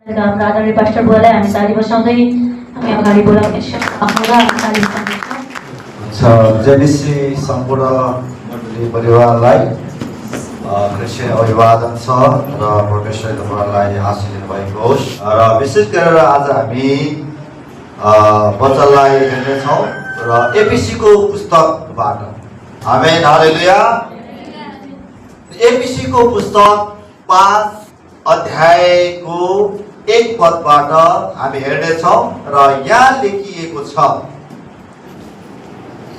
हाम्रा आदरणीय पास्टर बुवालाई हामी ताली बजाउँदै हामी अगाडि बढाउनेछौँ। आफूलाई ताली बजाउनेछौँ। जेनिसी सम्पूर्ण मण्डली परिवारलाई क्रिस्चियन अभिवादन छ र परमेश्वरले तपाईँलाई आशीष दिनुभएको होस्। र विशेष गरेर आज हामी वचनलाई हेर्नेछौँ र एपिसीको पुस्तकबाट। आमेन, हालेलुया। एपिसीको पुस्तक 5 अध्यायको 1 पदबाट हामी हेर्नेछौँ र यहाँ लेखिएको छ,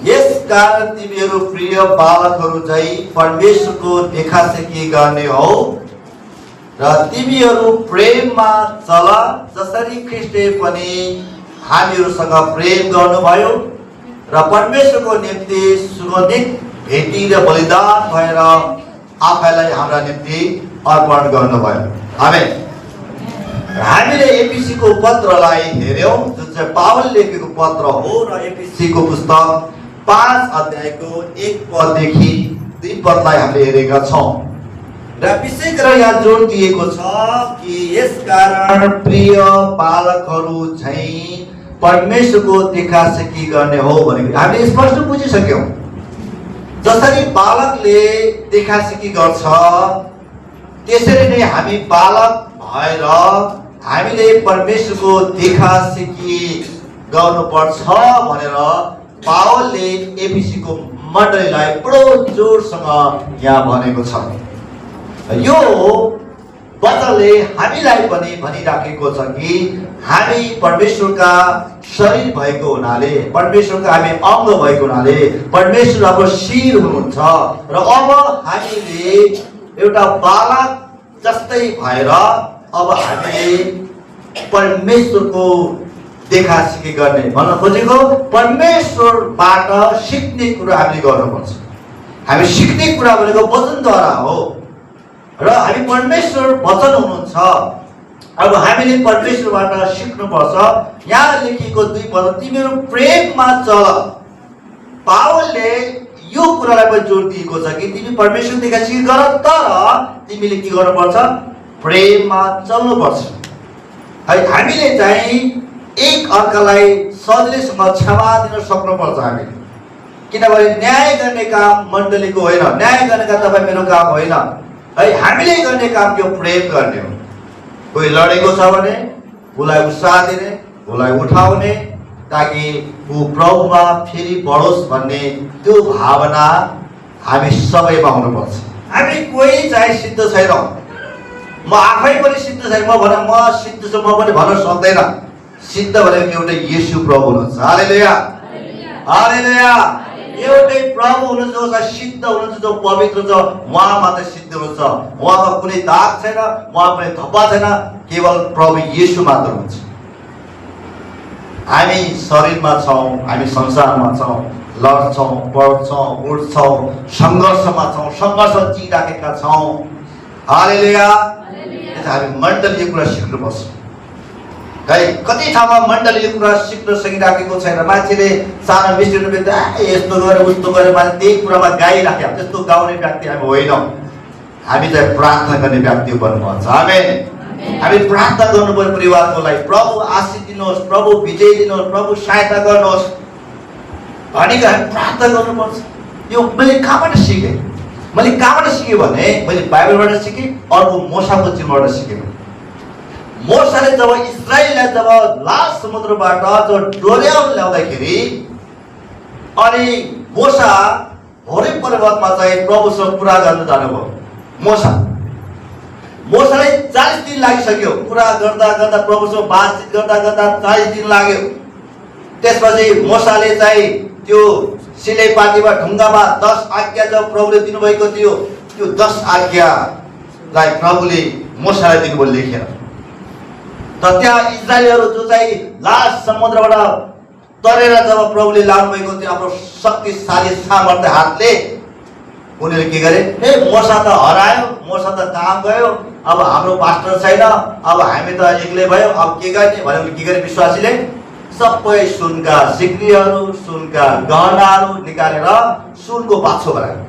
यसकारण तिमीहरू प्रिय बालकहरू झै परमेश्वरको देखासेखी गर्ने हो र तिमीहरू प्रेममा चल, जसरी ख्रीष्टले पनि हामीहरूसँग प्रेम गर्नुभयो र परमेश्वरको निम्ति सुगन्धित भेटी र बलिदान भएर आफैलाई हाम्रा निम्ति अर्पण गर्नुभयो। आमेन। हामीले एपिसीको पत्रलाई हेर्यौं, जुन चाहिँ पावल लेखेको पत्र हो र एपिसीको पुस्तक 5 अध्यायको 1 पददेखि 2 पदलाई हामीले हेरेका छौं। र विशेष गरेर यहाँ जोड दिएको छ कि यसकारण प्रिय बालकहरू झै परमेश्वरको देखासेखी गर्ने हो भनेको हामीले स्पष्ट बुझिसक्यौं। जसरी बालकले देखासेखी गर्छ त्यसरी नै हामी बालक भएर हामीले परमेश्वरको देखासेखी गर्नुपर्छ भनेर पावलले एपिसीको मण्डलीलाई बडो जोडसँग यहाँ भनेको छ। यो वचनले हामीलाई पनि भनिराखेको छ कि हामी परमेश्वरका शरीर भएको हुनाले, परमेश्वरका हामी अङ्ग भएको हुनाले परमेश्वर अब शिर हुनुहुन्छ र अब हामीले एउटा बालक जस्तै भएर अब हामीले परमेश्वरको देखासेखी गर्ने, भन्न खोजेको परमेश्वरबाट सिक्ने कुरा हामीले गर्नुपर्छ। हामी सिक्ने कुरा भनेको वचनद्वारा हो र हामी परमेश्वर वचन हुनुहुन्छ। अब हामीले परमेश्वरबाट सिक्नुपर्छ। यहाँ लेखिएको 2 पद, तिमीहरू प्रेममा चल। पावलले यो कुरालाई पनि जोड दिएको छ कि तिमी परमेश्वर देखासेखी गर, तर तिमीले के गर्नुपर्छ? प्रेममा चल्नुपर्छ। है, हामीले चाहिँ एक अर्कालाई सजिलैसँग क्षमा दिन सक्नुपर्छ हामीले। किनभने न्याय गर्ने काम मण्डलीको होइन, न्याय गर्ने काम तपाईँ मेरो काम होइन। है, हामीले गर्ने काम त्यो प्रेम गर्ने हो। कोही लडेको छ भने उसलाई उत्साह दिने, उसलाई उठाउने, ताकि ऊ प्रभुमा फेरि बढोस् भन्ने त्यो भावना हामी सबैमा हुनुपर्छ। हामी कोही चाहिँ सिद्ध छैनौँ, म आफै पनि सिद्ध छैन, म सिद्ध छु म पनि भन्न सक्दैन। सिद्ध भनेको एउटा येशू प्रभु हुनुहुन्छ। हालेलुया, हालेलुया। एउटै प्रभु हुनुहुन्छ जो सिद्ध हुनुहुन्छ, जो पवित्र छ, उहाँ मात्रै सिद्ध हुनुहुन्छ। उहाँमा कुनै दाग छैन, उहाँ कुनै थप्पा छैन, केवल प्रभु येशू मात्र हुनुहुन्छ। हामी शरीरमा छौँ, हामी संसारमा छौँ, लड्छौँ, पढ्छौँ, उठ्छौँ, सङ्घर्षमा छौँ, सङ्घर्ष जिइराखेका छौँ। हालेलुया। हामी मण्डली यो कुरा सिक्नुपर्छ। है, कति ठाउँमा मण्डली यो कुरा सिक्न सकिराखेको छैन। मान्छेले सानो मिस्टीहरू यस्तो गरेर उस्तो गरेर मान्छे त्यही कुरामा गाइराख्यो। त्यस्तो गाउने व्यक्ति हामी होइनौँ। हामी चाहिँ प्रार्थना गर्ने व्यक्ति बन्नुपर्छ। आमेन। हामी प्रार्थना गर्नुपर्यो परिवारको लागि, प्रभु आशीष दिनुहोस्, प्रभु विजय दिनुहोस्, प्रभु सहायता गर्नुहोस् भनेको हामी प्रार्थना गर्नुपर्छ। यो मैले कहाँबाट सिकेँ? मैले कहाँबाट सिकेँ भने मैले बाइबलबाट सिकेँ, अर्को मोसाको जीवनबाट सिकेँ। मोसाले जब इस्राएललाई जब लाल समुद्रबाट जब डोर्याउन ल्याउँदाखेरि अनि मोसा होरेब पर्वतमा चाहिँ प्रभुसँग कुरा गर्न जानुभयो। मोसालाई 40 दिन लागिसक्यो कुरा गर्दा गर्दा, प्रभुसँग बातचित गर्दा गर्दा 40 दिन लाग्यो। त्यसपछि मोसाले चाहिँ त्यो सिलेपाटीमा ढुङ्गामा 10 आज्ञा जब प्रभुले दिनुभएको थियो, त्यो 10 आज्ञालाई प्रभुले मोसालाई दिनुभयो लेखेर। तर त्यहाँ इजरायलीहरू जो चाहिँ लाल समुद्रबाट तरेर जब प्रभुले लानुभएको थियो आफ्नो शक्तिशाली सामर्थ्य हातले, उनीहरूले के गरे? मोसा त हरायो, मोसा त कहाँ गयो, अब हाम्रो पास्टर छैन, अब हामी त एक्लै भयो, अब के गर्ने भने के गरे? विश्वासीले सबै सुनका सिक्रीहरू, सुनका गहनाहरू निकालेर सुनको बाछो बनायो।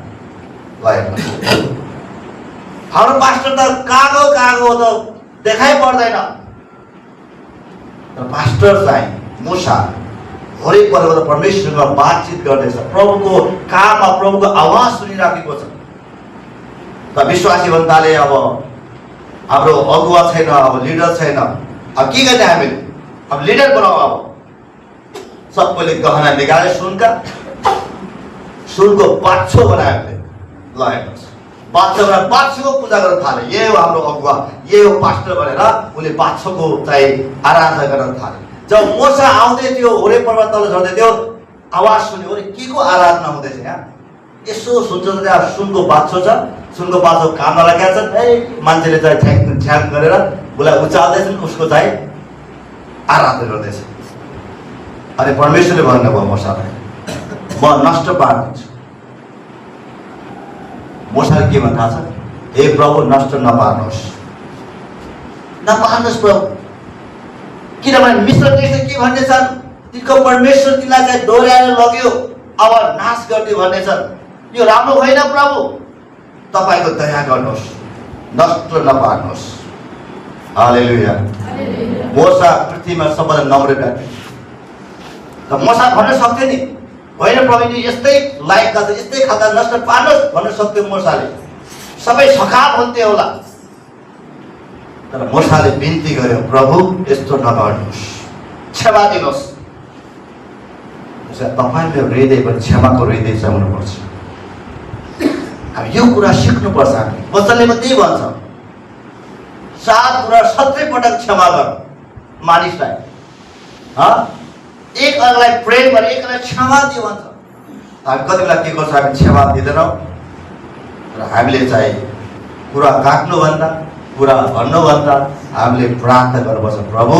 हाम्रो पास्टर त कागो त देखाइ पर्दैन, तर पास्टर चाहिँ मूसा वरिपरिबाट परमेश्वरसँग बातचित गर्दैछ, प्रभुको काममा प्रभुको आवाज सुनिराखेको छ। त विश्वासी भन्दाले अब हाम्रो अगुवा छैन, अब लिडर छैन, अब के गर्ने हामीले? अब लिडर बनाऊ। अब सबैले गहना निकाले, सुनको बाछो बनायो लगाएपछि बाछो बनाएर बाछोको पूजा गर्न थाले। यही हो हाम्रो अगुवा, यही हो पास्टर भनेर उसले बाछोको चाहिँ आराधना गर्न थाले। जब मोसा आउँदै थियो, होरे पर्वत तल झर्दै थियो, आवाज सुन्यो, अरे के को आराधना हुँदैछ यहाँ? यसो सुन्छ त त्यहाँ सुनको बाछो छ, सुनको बाछो काम नलागेको छ, मान्छेले चाहिँ ठ्याङ गरेर उसलाई उचाल्दैछन्, उसको चाहिँ आराधना गर्दैछ। अनि परमेश्वरले भन्नुभयो मोसालाई, म नष्ट पार्दिन्छु। मोसाले के भन्न थाहा छ? हे प्रभु, नष्ट नपार्नुहोस् प्रभु, किनभने मिश्र देशले के भन्नेछन्? तिनको परमेश्वर तिमीलाई चाहिँ डोर्याएर लग्यो, अब नाश गर्ने भन्नेछन्। यो राम्रो होइन प्रभु, तपाईँको दया गर्नुहोस्, नष्ट नपार्नुहोस्। हालेलुया। मोसा पृथ्वीमा सबैभन्दा नम्र व्यक्ति। त मोसा भन्न सक्थ्यो नि, होइन प्रभु यस्तै लायकका छ, यस्तै खालका नष्ट पार्नुहोस् भन्न सक्थ्यो मोसाले, सबै सखाप हुन्थे होला। तर मोसाले बिन्ती गर्यो, प्रभु यस्तो नगर्नुहोस्, क्षमा दिनुहोस्। तपाईँको हृदय पनि क्षमाको हृदय चाहिँ हुनुपर्छ। अब यो कुरा सिक्नुपर्छ हामीले। वचनले पनि त्यही भन्छ, 7 कुरा 70 पटक क्षमा गर मानिसलाई। एक अर्कालाई प्रेम गरे, एक अर्कालाई क्षमा दियो भन्छ। हामी कति बेला के गर्छ? हामी क्षमा दिँदैनौँ र हामीले चाहिँ कुरा काट्नुभन्दा, कुरा भन्नुभन्दा हामीले प्रार्थना गर्नुपर्छ, प्रभु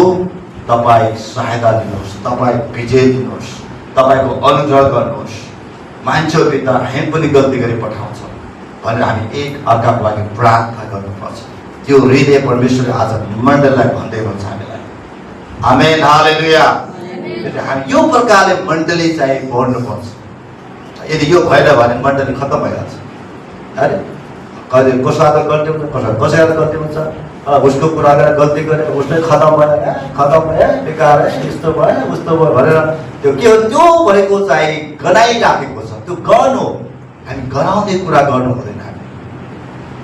तपाईँ सहायता दिनुहोस्, तपाईँ विजय दिनुहोस्, तपाईँको अनुग्रह गर्नुहोस्। मान्छेभित्र हामी पनि गल्ती गरी पठाउँछौँ भनेर हामी एक अर्काको लागि प्रार्थना गर्नुपर्छ। त्यो हृदय परमेश्वरले आज मण्डलीलाई भन्दै हुन्छ हामीलाई। आमेन, हालेलुया। हामी यो प्रकारले मण्डली चाहिँ बढ्नुपर्छ। यदि यो भएन भने मण्डली खत्तम भइहाल्छ। अरे कहिले कसैको गल्ती हुन्छ, कसैको गल्ती हुन्छ, उसको कुरा गरेर गल्ती गरेर उसले खत्तम भयो, बेकार यस्तो भयो उस्तो भयो भनेर त्यो के हो? त्यो भएको चाहिँ गनाइराखेको छ। त्यो गर्नु, हामी गराउने कुरा गर्नु हुँदैन हामी,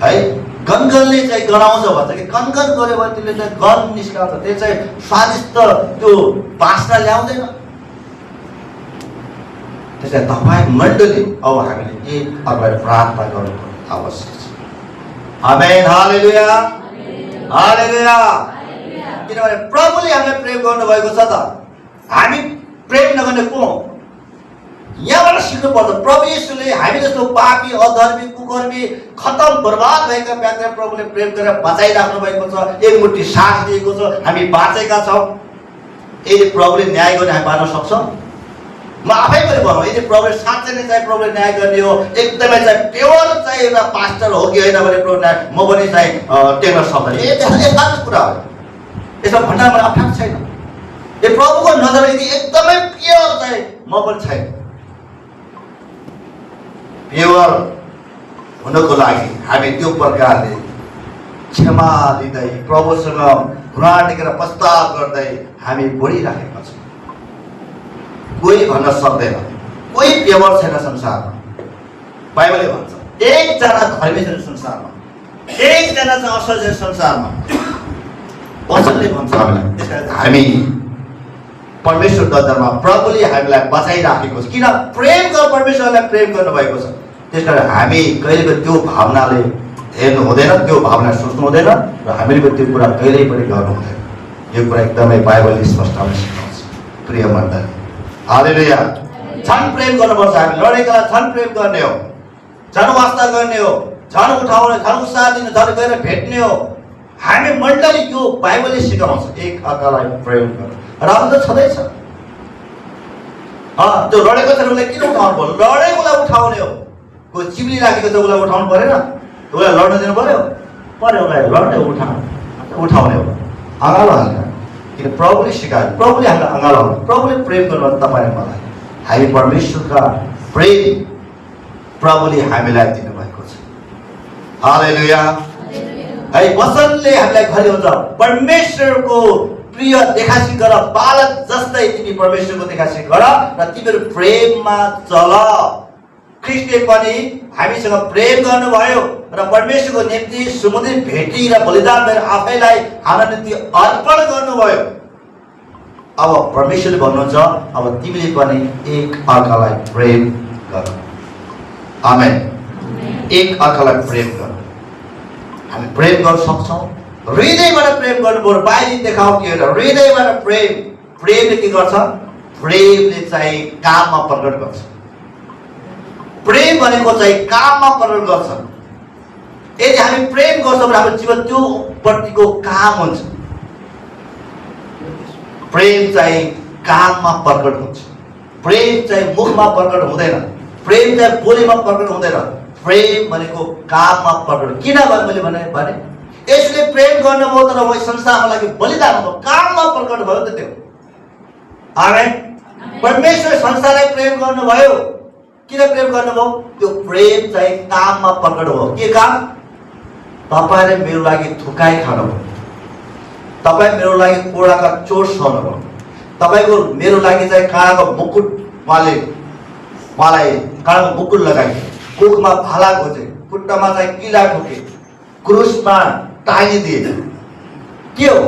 है। गनगनले चाहिँ गनाउँछ भन्छ कि गनगन गऱ्यो भने त्यसले चाहिँ गन निस्काउँछ, त्यो चाहिँ स्वादिष्ट त्यो बास्ना ल्याउँदैन। त्यसलाई तपाईँ मण्डली अब हामीले एक अर्कालाई प्रार्थना गर्नु आवश्यक छ। आमेन, हालेलुया, हालेलुया। किनभने प्रभुले हामीलाई प्रेम गर्नुभएको छ त हामी प्रेम नगर्ने को? यहाँबाट सिक्नुपर्छ। प्रभु येशूले हामी जस्तो पापी, अधर्मी, कुकर्मी, खतम बर्बाद भएका व्यक्तिलाई प्रभुले प्रेम गरेर बचाइराख्नु भएको छ, एकमुठी साथ दिएको छ, हामी बाँचेका छौँ। यदि प्रभुले न्याय गर्ने हामी बाँच्न सक्छौँ? म आफै पनि भनौँ, यदि प्रभुले साँच्चै नै चाहिँ प्रभुले न्याय गर्ने हो, एकदमै चाहिँ प्योर चाहिँ एउटा पास्टर हो कि होइन भने प्रभु न्याय म पनि चाहिँ टेक्न सक्दैन। यथार्थ कुरा हो, यसमा भन्न मलाई अप्ठ्यारो छैन। यो प्रभुको नजर यदि एकदमै प्योर चाहिँ म पनि छैन। प्योर हुनको लागि हामी त्यो प्रकारले क्षमा दिँदै प्रभुसँग घुँडा टेकेर प्रस्ताव गर्दै हामी बढिराखेका छौँ। कोही भन्न सक्दैन, कोही प्योर छैन संसारमा। बाइबलले भन्छ एकजना धर्मी छैन संसारमा, एकजना चाहिँ असल छैन संसारमा। वचनले भन्छ हामीलाई। त्यसकारण हामी परमेश्वर नजरमा प्रभुले हामीलाई बचाइराखेको छ। किन? प्रेम गर, परमेश्वरलाई प्रेम गर्नुभएको छ। त्यसकारण हामी कहिले पनि त्यो भावनाले हेर्नु हुँदैन, त्यो भावना सोच्नु हुँदैन र हामीले पनि त्यो कुरा कहिल्यै पनि गर्नु हुँदैन। यो कुरा एकदमै बाइबलले स्पष्ट सिकाउँछ। प्रिय मण्डली, हालेलुया। झन् प्रेम गर्नुपर्छ। हामी लडेकालाई झन् प्रेम गर्ने हो, झन् वास्ता गर्ने हो, झन् उठाउने, झन् उत्साह दिने, झन् गएर भेट्ने हो। हामी मण्डली यो बाइबलले सिकाउँछ एक अर्कालाई प्रेम गर्नु। राम्रो त छँदैछ। त्यो लडेको छ उसलाई किन उठाउनु पर्यो? लडेकोलाई उठाउने हो। कोही चिप्ली राखेको छ उसलाई उठाउनु परेन? उसलाई लड्न दिनु पर्यो? उसलाई लड्ने उठाउने हो, अँगालो हाल्ने। किन? प्रभुले सिकायो, प्रभुले हामीलाई अँगालो हाल्नु, प्रभुले प्रेम गर्नु तपाईँ मलाई। हामी परमेश्वरका प्रेम प्रभुले हामीलाई दिनुभएको छ। हालेलुया। है, वचनले हामीलाई घरि हुन्छ परमेश्वरको प्रिय देखासी गर, बालक जस्तै तिमी परमेश्वरको देखासी गर र तिमीहरू प्रेममा चल। ख्रीष्टले पनि हामीसँग प्रेम गर्नुभयो र परमेश्वरको निम्ति समुद्री भेटी र बलिदान गरेर आफैलाई हाम्रो निम्ति अर्पण गर्नुभयो। अब परमेश्वरले भन्नुहुन्छ अब तिमीले पनि एक अर्कालाई प्रेम गर। आमेन। एक अर्कालाई प्रेम गर। हामी प्रेम गर्न सक्छौँ। हृदयबाट प्रेम गर्नुपर्छ। बाहिरी देखाउ के हो? हृदयबाट प्रेम। प्रेमले के गर्छ? प्रेमले चाहिँ काममा प्रकट गर्छ। प्रेम भनेको चाहिँ काममा प्रकट गर्छ। यदि हामी प्रेम गर्छौँ भने हाम्रो जीवन त्यो प्रतिको काम हुन्छ। प्रेम चाहिँ काममा प्रकट हुन्छ। प्रेम चाहिँ मुखमा प्रकट हुँदैन। प्रेम चाहिँ बोलीमा प्रकट हुँदैन। प्रेम भनेको काममा प्रकट। किन मैले भने यसले प्रेम गर्नुभयो तर वही संसारको लागि बलिदान भयो, काममा प्रकट भयो त त्यो। आमेन। परमेश्वर संसारलाई प्रेम गर्नुभयो। किन प्रेम गर्नुभयो? त्यो प्रेम चाहिँ काममा प्रकट भयो। के काम? तपाईले मेरो लागि थुकाइ खानुभयो, तपाई मेरो लागि कोडाका चोट सहनुभयो, तपाईको मेरो लागि चाहिँ काँडाको मुकुट मलाई काँडाको मुकुट लगाए, कोखमा भाला खोजे, खुट्टामा चाहिँ किला ठोके, क्रुसमा टाँगिदिए। के हो?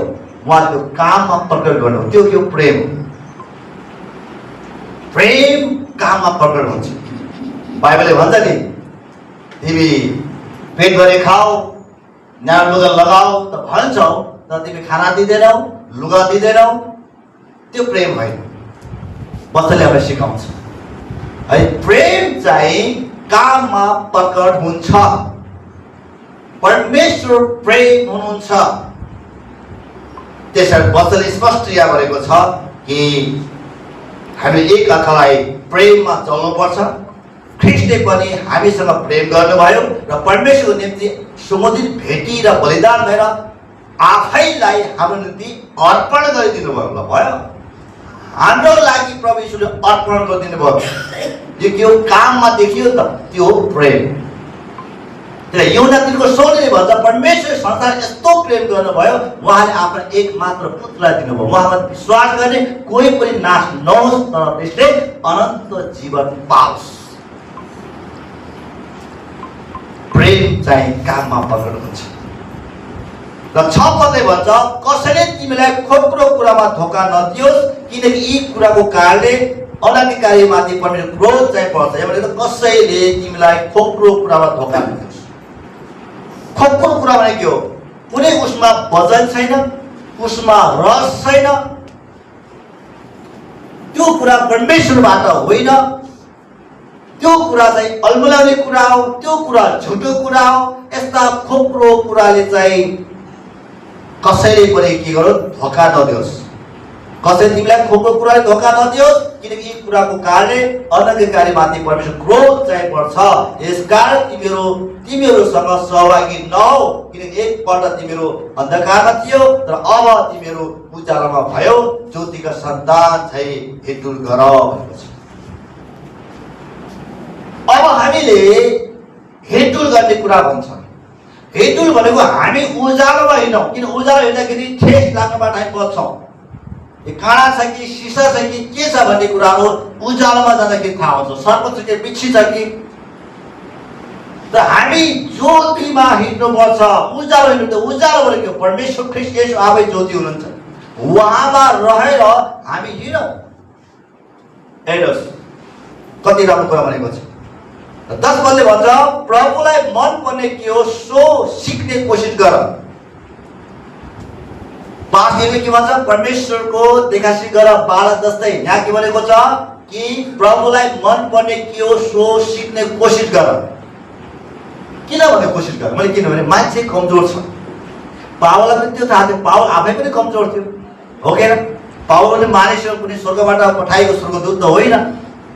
उहाँ त्यो काममा प्रकट गर्नु। त्यो के हो? प्रेम। प्रेम काममा प्रकट हुन्छ। बाइबलले भन्छ नि तिमी पेटभरि खाऊ, नयाँ लुगा लगाऊ त भन्छौ, तर तिमी खाना दिँदैनौ, लुगा दिँदैनौ, त्यो प्रेम होइन। वचनले हामीलाई सिकाउँछ है प्रेम चाहिँ काममा प्रकट हुन्छ। परमेश्वर प्रेम हुनुहुन्छ। त्यसैले वचनले स्पष्ट यहाँ गरेको छ कि हामीले एक अर्कालाई प्रेममा चल्नुपर्छ। ख्रीष्टले पनि हामीसँग प्रेम गर्नुभयो र परमेश्वरको निम्ति समुदित भेटी र बलिदान भएर आफैलाई हाम्रो निम्ति अर्पण गरिदिनु भयो। हाम्रो लागि प्रभु यीशुले अर्पण गरिदिनु भयो। यो के हो? काममा देखियो त त्यो हो प्रेम। यूहन्ना 3:16 भन्छ परमेश्वर संसार यस्तो प्रेम गर्नुभयो उहाँले आफ्नो एक मात्र पुत्रलाई दिनुभयो, उहाँमा विश्वास गर्ने कोही पनि नाश नहोस् तर त्यसले अनन्त जीवन पाओस्। प्रेम चाहिँ काममा प्रकट हुन्छ। र 6 पदले भन्छ कसैले तिमीलाई खोक्रो कुरामा धोका नदियोस् किनकि यी कुराको कारणले अनाधिकारीमाथि परमेश्वर क्रोध चाहिँ पर्छ। यो भनेको कसैले तिमीलाई खोक्रो कुरामा धोका नदियोस्। खोक्रो कुरा भने के हो? कुनै उसमा वजन छैन, उसमा रस छैन, त्यो कुरा परमेश्वरबाट होइन, त्यो कुरा चाहिँ अल्मलाउने कुरा हो, त्यो कुरा झुटो कुरा हो। यस्ता खोक्रो कुराले चाहिँ कसैले पनि के गर्यो? धोका नदियोस्। कसैले तिमीलाई खोक्रो कुराले धोका नदियोस् किनकि यी कुराको कारणले अनधिकारीमाथि परमेश्वर क्रोध चाहिँ पर्छ। यसकारण तिमीहरूसँग सहभागी नहो किनकि एकपल्ट तिमीहरू अन्धकारमा थियो तर अब तिमीहरू उज्यालोमा भयो, ज्योतिका सन्तान चाहिँ हिँडडुल गर भनेको छ। अब हामीले हिँडडुल गर्ने कुरा भन्छ। हिँडडुल भनेको हामी उज्यालोमा हिँडौँ, किन उज्यालो हिँड्दाखेरि ठेस लाग्नबाट हामी बच्छौँ। यो काँडा छ कि सिसा छ कि के छ भन्ने कुराहरू उज्यालोमा जाँदाखेरि थाहा हुन्छ। सर्प छ कि बिच्छी छ कि। त हामी ज्योतिमा हिँड्नुपर्छ, उज्यालो हिँड्नु। उज्यालो भनेको परमेश्वर ख्रीष्ट येशू आफै ज्योति हुनुहुन्छ, उहाँमा रहेर हामी हिँडौँ। हेर्नुहोस् कति राम्रो कुरा भनेको छ। 10 पदले भन्छ प्रभुलाई मन पर्ने के हो सो सिक्ने कोसिस गर। 5 के भन्छ? परमेश्वरको देखासी गर बालक जस्तै। यहाँ के भनेको छ कि प्रभुलाई मन पर्ने के हो सो सिक्ने कोसिस गर। किन भने कोसिस गर? मैले किनभने मान्छे कमजोर छ। पावललाई पनि त्यो थाहा थियो, पावल आफै पनि कमजोर थियो, हो कि हैन? पावल पनि मानिसहरू पनि स्वर्गबाट पठाएको स्वर्गदूत त होइन,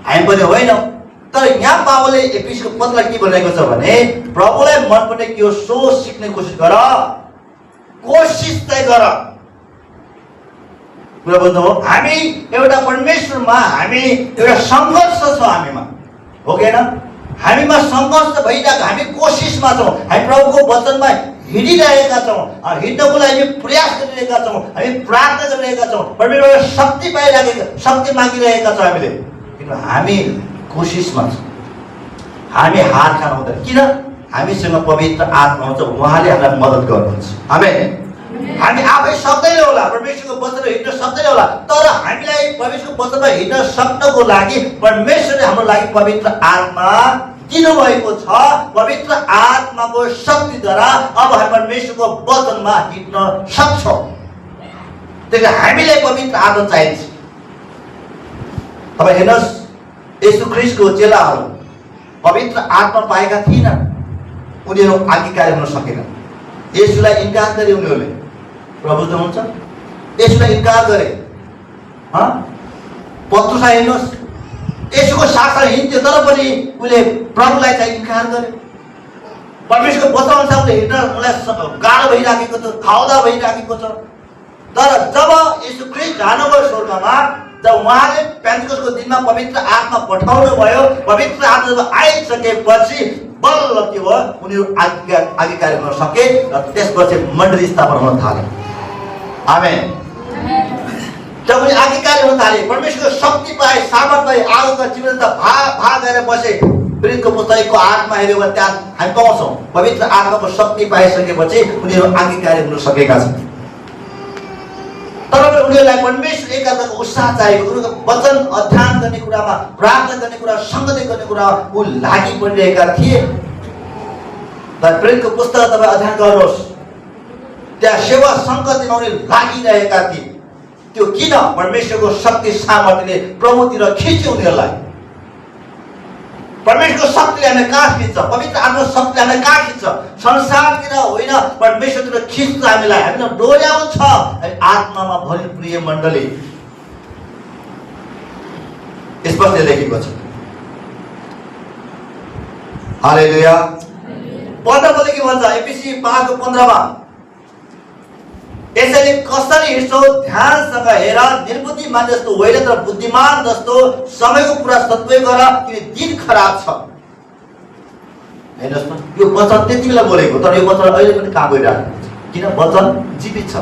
हामी पनि होइनौँ। तर यहाँ पावलले एफिसीको पत्रलाई के भनेको छ भने प्रभुलाई मन पर्ने के हो सो सिक्ने कोसिस गर। कोसिस चाहिँ गर। कुरा बुझ्नुभयो? हामी एउटा परमेश्वरमा हामी एउटा सङ्घर्ष छ हामीमा, हो कि हैन? हामीमा सङ्घर्ष भइरहेको, हामी कोसिसमा छौँ, हामी प्रभुको वचनमा हिँडिरहेका छौँ, हिँड्नको लागि प्रयास गरिरहेका छौँ, हामी प्रार्थना गरिरहेका छौँ, परमेश्वरबाट शक्ति पाइरहेका, शक्ति मागिरहेका छौँ हामीले, किन हामी कोसिसमा छौँ, हामी हार खानु हुँदैन। किन? हामीसँग पवित्र आत्मा हुन्छ, उहाँले हामीलाई मद्दत गर्नुहुन्छ। आमेन। हामी आफै सक्दैनौँ होला, परमेश्वरको वचनमा हिँड्न सक्दैनौँ होला, तर हामीलाई परमेश्वरको वचनमा हिँड्न सक्नको लागि परमेश्वरले हाम्रो लागि पवित्र आत्मा दिनुभएको छ। पवित्र आत्माको शक्तिद्वारा अब हामी परमेश्वरको वचनमा हिँड्न सक्छौँ। त्यही हामीलाई पवित्र आत्मा चाहिन्छ। तपाईँ हेर्नुहोस्, येशू ख्रीष्टको चेलाहरू पवित्र आत्मा पाएका थिएनन्, उनीहरू आज्ञाकारी हुन सकेनन्। येशूलाई इन्कार गरे उनीहरूले, प्रभु त हुन्छ, येशूलाई इन्कार गरे। पत्रुसलाई हेर्नुहोस्, येशूको साथमा हिँड्थ्यो तर पनि उसले प्रभुलाई चाहिँ इन्कार गरे। परमेश्वरको वचन अनुसार उसले हिँड्न उनलाई गाह्रो भइराखेको छ, खाउदा भइराखेको छ। तर जब येशू ख्रीष्ट जानुभयो स्वर्गमा, जब उहाँले पेन्टेकोस्टको दिनमा पवित्र आत्मा पठाउनु भयो, पवित्र आत्मा जब आइसकेपछि बल्ल के भयो, उनीहरू आज्ञाकारी हुन सके र त्यसपछि मण्डली स्थापना हुन थाले। आमेन। जब उनी आज्ञाकारी हुन थाले, परमेश्वरको शक्ति पाए, सामर्थ पाए, आगोका जीवनता भाग गएर बसे। प्रेरितको पुस्तकको 8मा हेऱ्यो भने त्यहाँ हामी पाउँछौँ पवित्र आत्माको शक्ति पाइसकेपछि उनीहरू आज्ञाकारी हुन सकेका छन्। तर उनीहरूलाई परमेश्वर एकाअर्काको उत्साह चाहिएको, उनीहरूको वचन अध्ययन गर्ने कुरामा, प्रार्थना गर्ने कुरा, सङ्गति गर्ने कुरामा ऊ लागि परिरहेका थिए। तर प्रेरितको पुस्तक तपाईँ अध्ययन गर्नुहोस्, त्यहाँ सेवा सङ्गतिमा उनीहरू लागिरहेका थिए। त्यो किन? परमेश्वरको शक्ति सामर्थ्यले प्रभुतिर खिच्यो उनीहरूलाई। परमेश्वरको शक्तिले हामीलाई कहाँ खिच्छ? पवित्र आत्माको शक्तिले हामीलाई कहाँ खिच्छ? संसारतिर होइन, परमेश्वरतिर खिच्छ हामीलाई, हामीलाई डोर्याउँछ आत्मामा। भरि प्रिय मण्डली, स्पष्ट लेखेको छ। हालेलुया। 15 पद के भन्छ? एफिसी 5:15मा, यसैले कसरी हिँड्छौ ध्यानसँग हेर, निर्बुद्धिमान जस्तो होइन तर बुद्धिमान जस्तो समयको पुरा सद्भाव गर, किन दिन खराब छ। हेर्नुहोस् न, यो वचन त्यति बेला बोलेको, तर यो वचन अहिले पनि काम गरिरहेको छ। किन? वचन जीवित छ।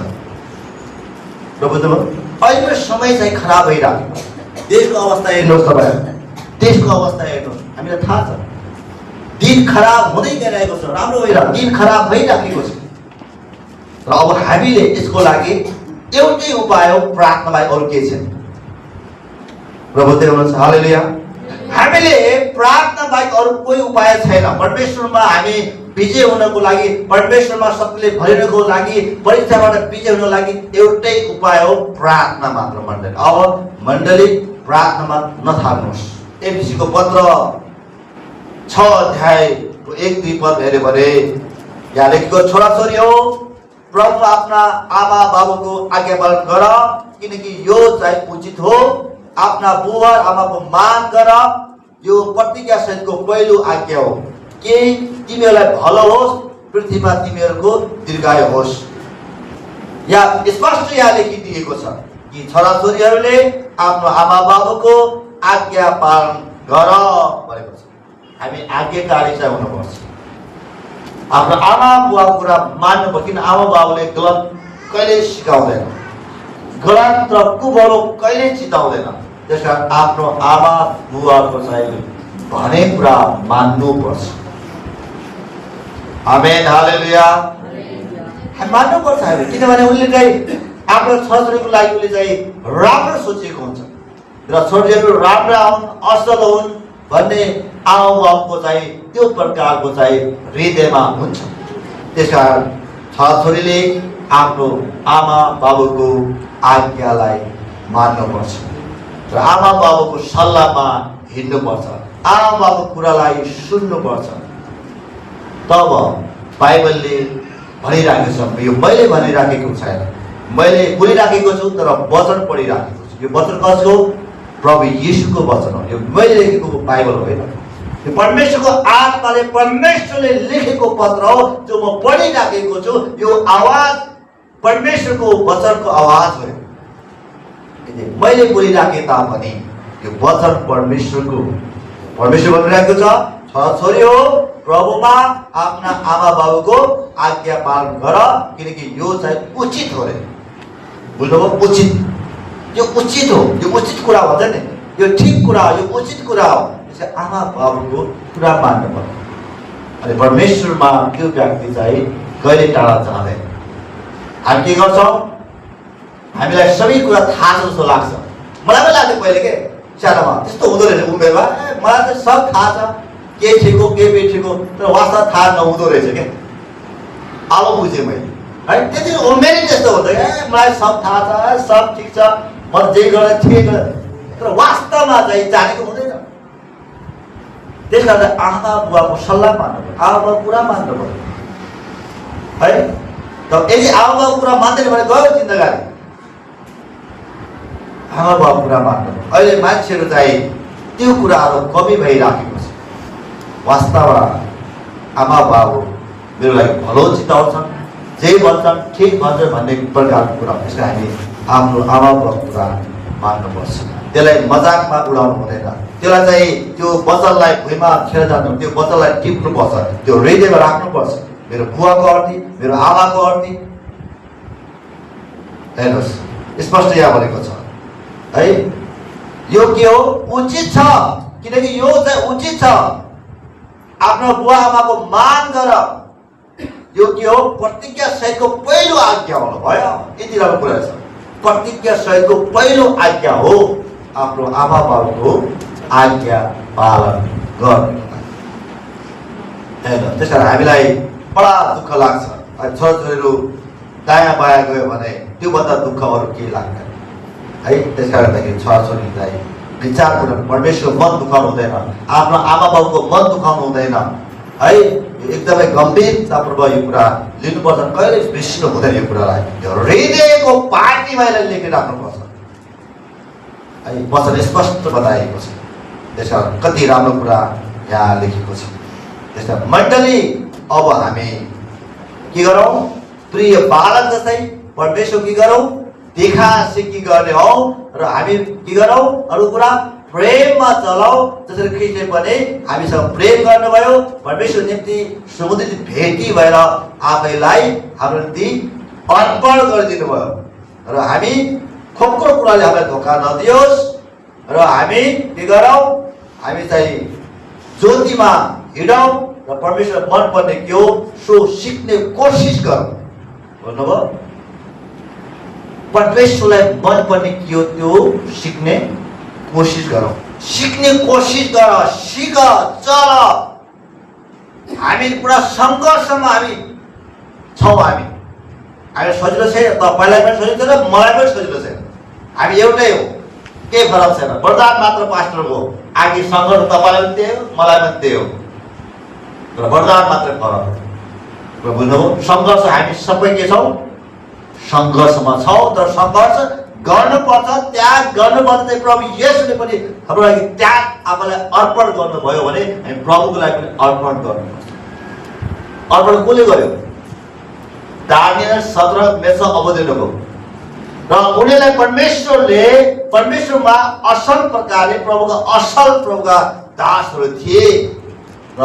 प्रभु अहिले पनि समय चाहिँ खराब भइरहेको छ। देशको अवस्था हेर्नुहोस्, तपाईँ देशको अवस्था हेर्नुहोस्, हामीलाई थाहा छ। दिन खराब हुँदै गइरहेको छ, राम्रो भइरहेको, दिन खराब भइराखेको छ। र अब हामीले यसको लागि एउटै उपाय हो, प्रार्थना बाहेक अरू केही छैन। प्रभु हुनुहुन्छ। हालेलुया। हामीले प्रार्थना बाहेक अरू कोही उपाय छैन। परमेश्वरमा हामी विजय हुनको लागि, परमेश्वरमा शक्तिले भरिनको लागि, परीक्षाबाट विजय हुनको लागि एउटै उपाय हो, प्रार्थना मात्र। मण्डली, अब मण्डली प्रार्थनामा नथार्नुहोस्। एफिसीको पत्र 6 अध्यायको 1-2 पद हेऱ्यो भने यहाँ लेखेको, छोराछोरी हो प्रभु आफ्ना आमा बाबुको आज्ञा पालन गर, किनकि यो चाहिँ उचित हो। आफ्ना बुबा आमाको मान गर, यो प्रतिज्ञा सहितको पहिलो आज्ञा हो, कि तिमीहरूलाई भलो होस्, पृथ्वीमा तिमीहरूको दीर्घायु होस्। यहाँ स्पष्ट यहाँ लेखिदिएको छ कि छोराछोरीहरूले आफ्नो आमा बाबुको आज्ञा पालन गर भनेको छ। हामी आज्ञाकारी चाहिँ हुनुपर्छ। आफ्नो आमा बुवाको कुरा मान्नु, किन आमा बाबुले गलत कहिले सिकाउँदैन, गलत र कुबरो कहिले चिताउँदैन। त्यस कारण आफ्नो आमा बुवाको चाहिँ भने कुरा मान्नुपर्छ। आमेन। हालेलुया। मान्नुपर्छ हामी, किनभने उनले चाहिँ आफ्नो छोराछोरीको लागि उसले चाहिँ राम्रो सोचेको हुन्छ र छोरीहरू राम्रा हुन्, असल हुन् भन्ने आमा बाबुको चाहिँ त्यो प्रकारको चाहिँ हृदयमा हुन्छ। त्यसकारण छोराछोरीले आफ्नो आमा बाबुको आज्ञालाई मान्नुपर्छ र आमा बाबुको सल्लाहमा हिँड्नुपर्छ, आमा बाबुको कुरालाई सुन्नुपर्छ। तब बाइबलले भनिराखेको छ, यो मैले भनिराखेको छैन, मैले बोलिराखेको छु, तर वचन पढिराखेको छु। यो वचन कसको? प्रभु येशूको वचन हो। यो मैले लेखेको बाइबल होइन, यो परमेश्वरको आत्माले परमेश्वरले लेखेको पत्र हो जो म पढिराखेको छु। यो आवाज परमेश्वरको वचनको आवाज हो। मैले बोलिराखे तापनि यो वचन परमेश्वरको। परमेश्वर भनिरहेको छ, छोराछोरी हो प्रभुमा आफ्ना आमा बाबुको आज्ञा पालन गर, किनकि यो चाहिँ उचित हो रे। बुझ्नुभयो? उचित, यो उचित हो, यो उचित कुरा भन्छ नि, यो ठिक कुरा हो, यो उचित कुरा हो। त्यसै आमा बाबुको कुरा मान्नु पर्छ। अनि परमेश्वरमा त्यो व्यक्ति चाहिँ कहिले टाढा जाँदैन। हामी के गर्छौँ? हामीलाई सबै कुरा थाहा छ जस्तो लाग्छ। मलाई पनि लाग्थ्यो पहिले के सानोमा त्यस्तो हुँदो रहेछ उमेरमा, मलाई त सब थाहा छ, के ठिक हो के बेठिक हो, तर वास्तव थाहा नहुँदो रहेछ क्या। अब बुझेँ मैले है, त्यति उमेरै त्यस्तो हुन्छ क्या, मलाई सब थाहा छ, सब ठिक छ, म जे गरेँ ठिक, तर वास्तवमा चाहिँ जानेको हुँदैन। त्यस कारण आमा बुवाको सल्लाह मान्नु पर्यो, आमा बुवाको कुरा मान्नु पर्यो है। त यदि आमा बुवाको कुरा मान्दैन भने गयो जिन्दगानी। आमा बाबुको कुरा मान्नु। अहिले मान्छेहरू चाहिँ त्यो कुराहरू कमी भइराखेको छ। वास्तवमा आमा बाबु मेरो लागि भलो चिताउँछन्, जे भन्छन् ठिक भन्छ भन्ने प्रकारको कुरा। त्यसले हामी आफ्नो आमा बाबुको कुरा मान्नुपर्छ। त्यसलाई मजाकमा उडाउनु हुँदैन। त्यसलाई चाहिँ त्यो वचनलाई भुइँमा खेर जानु, त्यो वचनलाई टिप्नुपर्छ, त्यो हृदयमा राख्नुपर्छ। मेरो बुवाको अर्थी, मेरो आमाको अर्थी। हेर्नुहोस् स्पष्ट यहाँ भनेको छ है, यो के हो? उचित छ, किनकि यो चाहिँ उचित छ। आफ्नो बुवा आमाको मान गर, यो के हो? प्रतिज्ञा सहितको पहिलो आज्ञा हो। भयो, यति राम्रो कुरा छ। प्रतिज्ञा सहितको पहिलो आज्ञा हो आफ्नो आमा बाबुको आज्ञा पालन गर्नु। हेर्नु, त्यस कारण हामीलाई बडा दुःख लाग्छ छोराछोरीहरू दायाँ बायाँ गयो भने त्योभन्दा दुःख अरू के लाग्दैन है। त्यस कारणदेखि छोराछोरीलाई विचार गर्नु, परमेश्वरको मन दुखाउनु हुँदैन, आफ्नो आमा बाबुको मन दुखाउनु हुँदैन है। एकदमै गम्भीरतापूर्वक यो कुरा लिनुपर्छ, कहिले बिर्सिनु हुँदैन यो कुरालाई। यो हृदयको पार्टीमा यसलाई लेखिराख्नुपर्छ है। वचन स्पष्ट बताइएको छ। त्यस कारण कति राम्रो कुरा यहाँ लेखेको छ। त्यस कारण मण्डली अब हामी के गरौँ? प्रिय बालक जस्तै परमेश्वर के गरौँ? देखा सिकी गर्ने हौ र हामी के गरौँ? अरू कुरा प्रेममा चलाऊ, जसरी ख्रीष्टले पनि हामीसँग प्रेम गर्नुभयो, परमेश्वर निम्ति समुद्रित भेटी भएर आफैलाई हाम्रो निम्ति अर्पण गरिदिनु भयो। र हामी खोक्रो कुराले हामीलाई धोका नदियोस् र हामी के गरौँ? हामी चाहिँ ज्योतिमा हिँडौँ र परमेश्वर मन पर्ने के हो सो सिक्ने कोसिस गरौँ। भन्नुभयो परमेश्वरलाई मन पर्ने के हो त्यो सिक्ने कोसिस गरौँ। सिक्ने कोसिस गर, सिक, चल। हामी पुरा सङ्घर्षमा हामी छौँ। हामी सजिलो छैन, तपाईँलाई पनि सजिलो छैन, मलाई पनि सजिलो छैन। हामी एउटै हो, केही फरक छैन। वरदान मात्र पास्टरको, आगे सङ्घर्ष तपाईँलाई पनि त्यही हो, मलाई पनि त्यही हो, र वरदान मात्र फरक हो। बुझ्नुभयो? सङ्घर्ष हामी सबै के छौँ? सङ्घर्षमा छौँ। तर सङ्घर्ष गर्नुपर्छ, त्याग गर्नुपर्छ। चाहिँ प्रभु येशूले पनि हाम्रो लागि त्याग आफूलाई अर्पण गर्नुभयो भने हामी प्रभुको लागि पनि अर्पण गर्नुपर्छ। अर्पण कसले गर्यो? Daniel, Shadrach, Meshach, Abednego. र उनीहरूलाई परमेश्वरमा असल प्रकारले प्रभुका दासहरू थिए। र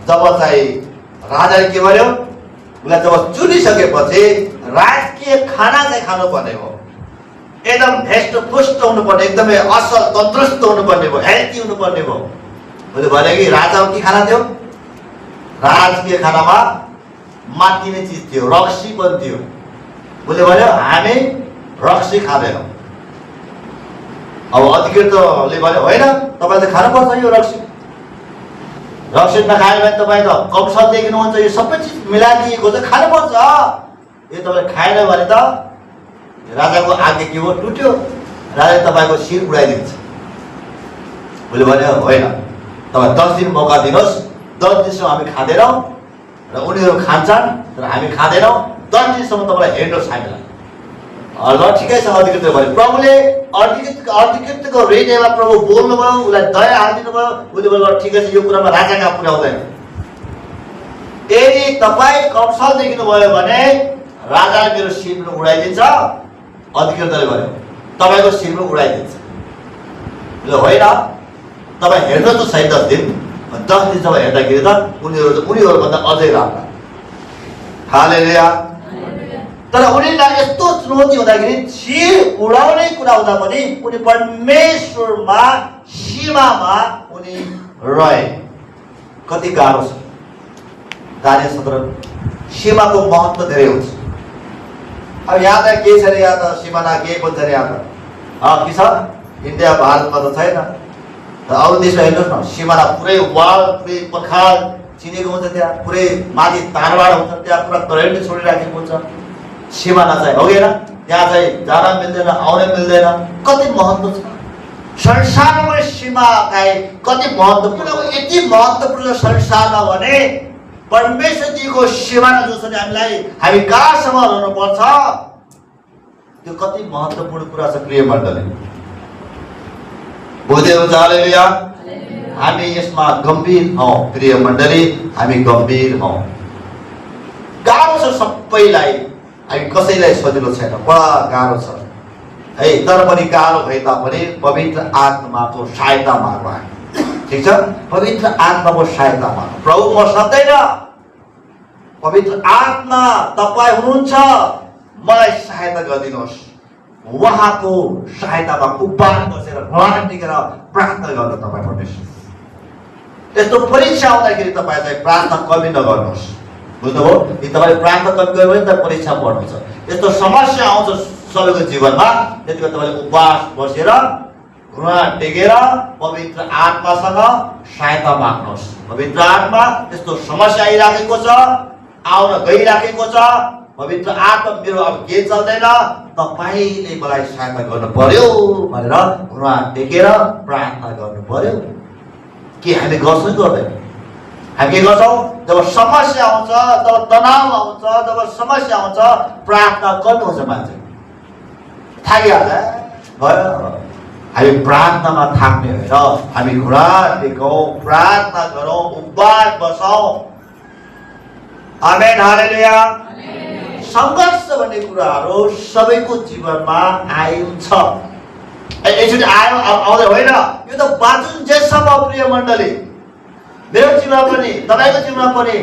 जब चाहिँ राजाले के गर्यो? उसलाई जब चुनिसकेपछि राजकीय खाना चाहिँ खानुपर्ने हो, एकदम हेष्टपुष्ट हुनुपर्ने, एकदमै असल तन्दुरुस्त हुनुपर्ने भयो, हेल्थी हुनुपर्ने भयो। उसले भने कि राजाको के खाना थियो? राजकीय खानामा मातिने चिज थियो, रक्सी पनि थियो। उसले भन्यो हामी रक्सी खाँदैनौँ। अब अधिकृतले भन्यो होइन, तपाईँ त खानुपर्छ यो रक्सी। रक्सी नखायो भने तपाईँ त कमसल देखिनुहुन्छ, यो सबै चिज मिलाइदिएको छ, खानुपर्छ। यो तपाईँ खाएन भने त राजाको आज्ञा के हो? टुट्यो, राजाले तपाईँको शिर उडाइदिन्छ। उसले भन्यो होइन, तपाईँ 10 दिन मौका दिनुहोस्, 10 दिनसम्म हामी खाँदैनौँ र उनीहरू खान्छन् तर हामी खाँदैनौँ, 10 दिनसम्म तपाईँलाई हेर्नुहोस् हामीलाई। ल ठिकै छ अधिकृतले भन्यो। प्रभुले अधिकृतको हृदयमा प्रभु बोल्नुभयो, उसलाई दया हालिदिनु भयो। उसले भन्यो ठिकै छ, यो कुरामा राजा कहाँ पुर्याउँदैन। यदि तपाईँ कमसल देखिनुभयो भने राजाले मेरो शिरमा उडाइदिन्छ। अधिकृतले भन्यो तपाईँको शिरमा उडाइदिन्छ। ल होइन, तपाईँ हेर्नुहोस् त सही 10 दिन, 10 दिनसम्म हेर्दाखेरि त उनीहरूभन्दा अझै राम्रा। हालेलुया। तर उनीहरूलाई यस्तो चुनौती हुँदाखेरि छिर उडाउने कुरा हुँदा पनि उनी परमेश्वरमा सीमामा उनी रहे। कति गाह्रो छ दानियल 17 सीमाको महत्त्व धेरै हुन्छ। अब यहाँ त के छ रे, यहाँ त सिमाना के पनि छ रे, यहाँ त के छ इन्डिया भारतमा त छैन। अरू देशमा हेर्नुहोस् न, सिमाना पुरै वाल पुरै पखाल चिनेको हुन्छ, त्यहाँ पुरै माथि तारबाड हुन्छ, त्यहाँ पुरा करेन्ट छोडिराखेको हुन्छ। सिमाना चाहिँ हो गएन, त्यहाँ चाहिँ जान मिल्दैन, आउन मिल्दैन। कति महत्त्व छ संसारमा सीमालाई, कति महत्त्वपूर्ण। यति महत्त्वपूर्ण संसारमा भने परमेश्वरजीको सिमाना जो छ नि, हामी कहाँसम्म रहनुपर्छ, त्यो कति महत्त्वपूर्ण कुरा छ प्रिय मण्डली। बुझ्दै हुन्छ? हालेलुया। हामी यसमा गम्भीर हौँ प्रिय मण्डली, हामी गम्भीर हौँ। गाह्रो छ सबैलाई, हामी कसैलाई सजिलो छैन, बडा गाह्रो छ है। तर पनि गाह्रो भए तापनि पवित्र आत्माको सहायता माग्नु हामी, ठिक छ? पवित्र आत्माको सहायता माग्नु। प्रभु म सक्दैन, पवित्र आत्मा तपाईँ हुनुहुन्छ, मलाई सहायता गरिदिनुहोस्। उहाँको सहायतामा उपवास बसेर भगवान टिकेर प्रार्थना गर्नु तपाईँ परमेश्वर। यस्तो परीक्षा आउँदाखेरि तपाईँ चाहिँ प्रार्थना कमी नगर्नुहोस्। बुझ्नुभयो? यदि तपाईँले प्रार्थना कमी गर्यो भने त परीक्षा पर्नुहुन्छ। यस्तो समस्या आउँछ सबैको जीवनमा, त्यति बेला तपाईँले उपवास बसेर घुँडा टेकेर पवित्र आत्मासँग सहायता माग्नुहोस्। पवित्र आत्मा यस्तो समस्या आइराखेको छ, आउन गइराखेको छ, पवित्र आत्मा मेरो अब के चल्दैन, तपाईँले मलाई सहायता गर्नु पर्यो भनेर घुँडा टेकेर प्रार्थना गर्नु पर्यो। के हामी गर्छौँ गर्दैन? हामी के गर्छौँ? जब समस्या आउँछ, जब तनाव आउँछ, जब समस्या आउँछ, प्रार्थना गर्नुहुन्छ मान्छे थाकिहाल्छ भयो। हामी प्रार्थनामा थाक्ने होइन, हामी घुँडा टेकौँ, प्रार्थना गरौँ, उपवास बसौँ। आमेन। हालेलुया। सङ्घर्ष भन्ने कुराहरू सबैको जीवनमा आउँछ। एकचोटि आयो आउँदै होइन, यो त बाँचुन्जेलसम्म प्रिय मण्डली, मेरो जीवनमा पनि तपाईँको जीवनमा पनि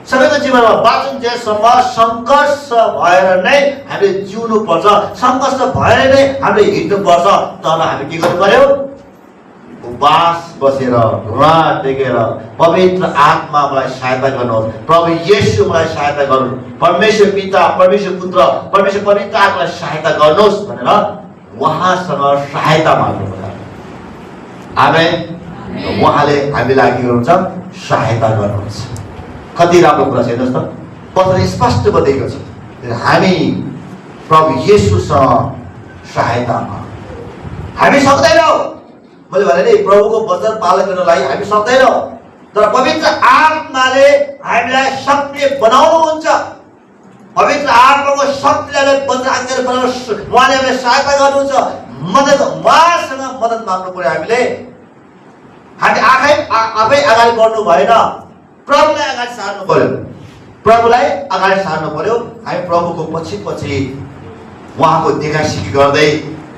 सबैको जीवनमा बाँचुन्जेलसम्म सङ्घर्ष भएर नै हामीले जिउनुपर्छ, सङ्घर्ष भएर नै हामीले हिँड्नुपर्छ। तर हामी के गर्नु पर्यो? उपवास बसेर घुँडा टेकेर पवित्र आत्मा मलाई सहायता गर्नुहोस्, प्रभु येशू मलाई सहायता गर्नुहोस्, परमेश्वर पिता, परमेश्वर पुत्र, परमेश्वर पवित्र आत्मालाई सहायता गर्नुहोस् भनेर उहाँसँग सहायता माग्नुपर्छ। आमेन। उहाँले हामीलाई के गर्नुहुन्छ? सहायता गर्नुहुन्छ। कति राम्रो कुरा छ हेर्नुहोस् त, पत्रले स्पष्ट बताएको छ, हामी प्रभु येशूसँग सहायता माग। हामी सक्दैनौँ, मैले भने नि प्रभुको वचन पालन गर्नलाई हामी सक्दैनौँ, तर पवित्र आत्माले हामीलाई सक्रिय बनाउनुहुन्छ। पवित्र आत्माको शक्तिले वचन बनाउनु, उहाँले हामीलाई सहायता गर्नुहुन्छ। मद्दत उहाँसँग मद्दत माग्नु पर्यो। हामी आफै अगाडि बढ्नु भएन, प्रभुलाई अगाडि सार्नु पर्यो। प्रभुलाई अगाडि सार्नु पर्यो। हामी प्रभुको पछि पछि उहाँको देखासिकी गर्दै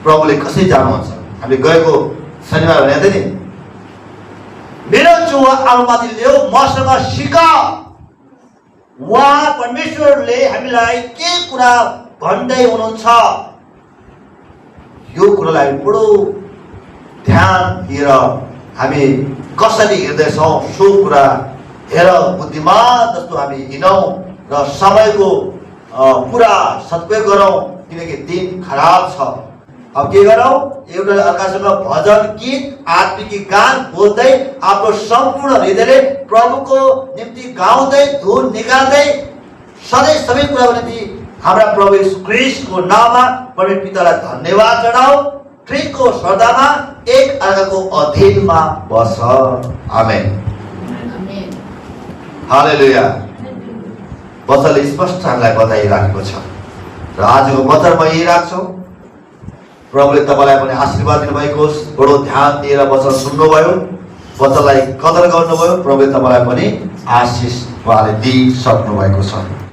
प्रभुले कसरी जानुहुन्छ। हामीले गएको शनिबार भनेको थियो नि, मेरो जुवा आमामाथि ल्याऊ, मसँग सिक। उहाँ परमेश्वरले हामीलाई के कुरा भन्दै हुनुहुन्छ, यो कुरालाई बडो ध्यान दिएर हामी कसरी हिँड्दैछौँ सो कुरा हेर, बुद्धिमान जस्तो हामी हिँडौँ र समयको पुरा सदुपयोग गरौँ, किनकि दिन खराब छ। अब के गरौँ? एउटा अर्कासँग भजन गीत आत्मिक गान बोल्दै आफ्नो सम्पूर्ण हृदयले प्रभुको निम्ति गाउँदै धुन निकाल्दै सधैँ सबै कुराको निम्ति हाम्रा प्रभु येशू ख्रीष्टको नाममा परमेश्वर पितालाई धन्यवाद चढाऊ। ख्रीष्टको श्रद्धामा एक अर्काको अधीनमा बस। आमेन। हालेलुया। वचनले स्पष्ट हामीलाई बताइराखेको छ र आजको वचनमा यही राख्छौँ। प्रभुले तपाईँलाई पनि आशीर्वाद दिनुभएको होस्। बडो ध्यान दिएर वचन सुन्नुभयो, वचनलाई कदर गर्नुभयो। प्रभुले तपाईँलाई पनि आशिष उहाँले दिइसक्नु भएको छ।